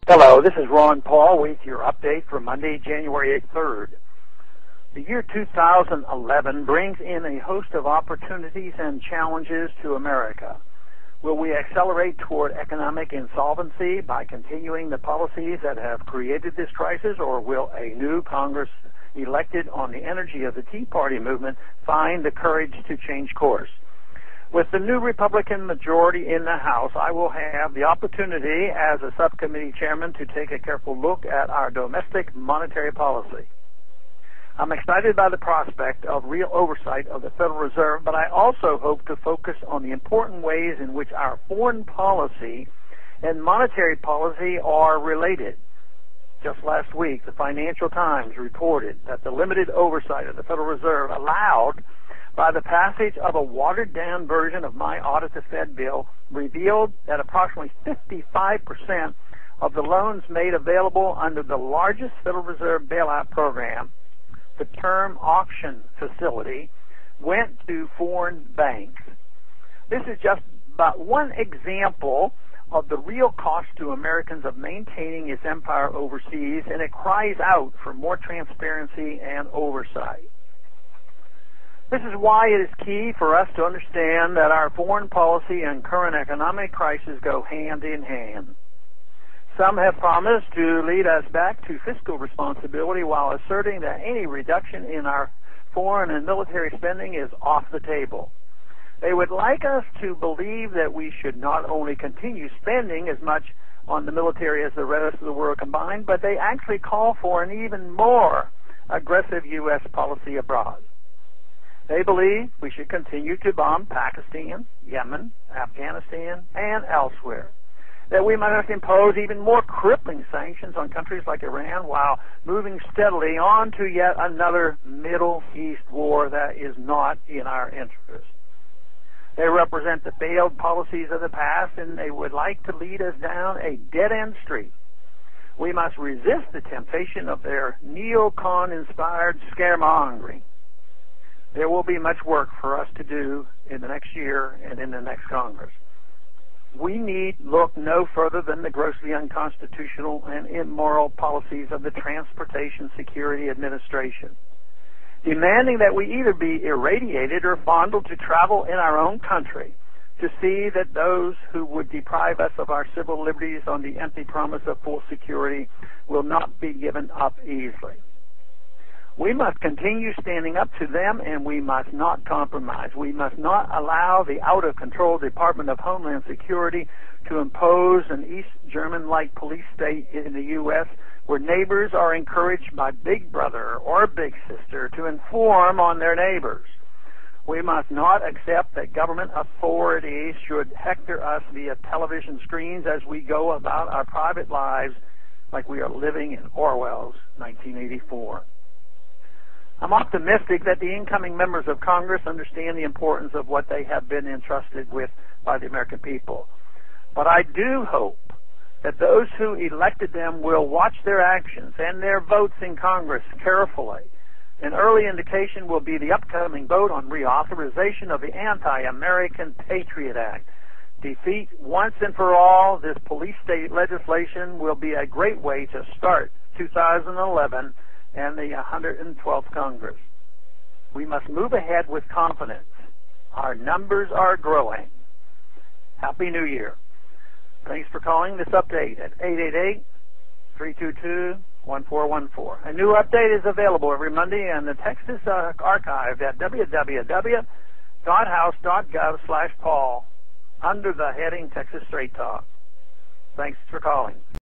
Hello, this is Ron Paul with your update for Monday, January 3rd. The year 2011 brings in a host of opportunities and challenges to America. Will we accelerate toward economic insolvency by continuing the policies that have created this crisis, or will a new Congress elected on the energy of the Tea Party movement find the courage to change course? With the new Republican majority in the House, I will have the opportunity as a subcommittee chairman to take a careful look at our domestic monetary policy. I'm excited by the prospect of real oversight of the Federal Reserve, but I also hope to focus on the important ways in which our foreign policy and monetary policy are related. Just last week, the Financial Times reported that the limited oversight of the Federal Reserve allowed by the passage of a watered-down version of my Audit the Fed bill revealed that approximately 55% of the loans made available under the largest Federal Reserve bailout program, the Term Auction Facility, went to foreign banks. This is just but one example of the real cost to Americans of maintaining its empire overseas, and it cries out for more transparency and oversight. This is why it is key for us to understand that our foreign policy and current economic crisis go hand in hand. Some have promised to lead us back to fiscal responsibility while asserting that any reduction in our foreign and military spending is off the table. They would like us to believe that we should not only continue spending as much on the military as the rest of the world combined, but they actually call for an even more aggressive U.S. policy abroad. They believe we should continue to bomb Pakistan, Yemen, Afghanistan, and elsewhere. That we must impose even more crippling sanctions on countries like Iran while moving steadily on to yet another Middle East war that is not in our interest. They represent the failed policies of the past, and they would like to lead us down a dead-end street. We must resist the temptation of their neocon-inspired scaremongering. There will be much work for us to do in the next year and in the next Congress. We need look no further than the grossly unconstitutional and immoral policies of the Transportation Security Administration, demanding that we either be irradiated or fondled to travel in our own country to see that those who would deprive us of our civil liberties on the empty promise of full security will not be given up easily. We must continue standing up to them, and we must not compromise. We must not allow the out-of-control Department of Homeland Security to impose an East German-like police state in the U.S. where neighbors are encouraged by Big Brother or Big Sister to inform on their neighbors. We must not accept that government authorities should hector us via television screens as we go about our private lives like we are living in Orwell's 1984. I'm optimistic that the incoming members of Congress understand the importance of what they have been entrusted with by the American people. But I do hope that those who elected them will watch their actions and their votes in Congress carefully. An early indication will be the upcoming vote on reauthorization of the anti-American Patriot Act. Defeat once and for all this police state legislation will be a great way to start 2011 and the 112th Congress. We must move ahead with confidence. Our numbers are growing. Happy New Year. Thanks for calling this update at 888-322-1414. A new update is available every Monday, and the text is archived at www.house.gov/Paul under the heading Texas Straight Talk. Thanks for calling.